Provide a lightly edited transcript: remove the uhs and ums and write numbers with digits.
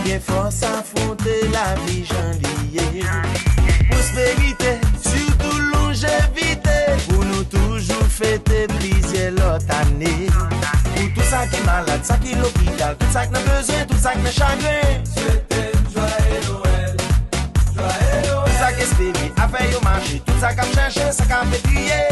bien force affronter la vie janvier. Prospérité, surtout longévité, pour nous toujours fêter plaisir l'autre année. Pour tout ça qui est malade, ça qui est l'hôpital, tout ça qui n'a besoin, tout ça qui n'a chagrin. Souhaitez joyeux Noël, joyeux Noël. Tout ça qui espérait, a fait au marché, tout ça qui a cherché, ça qui a fait crier.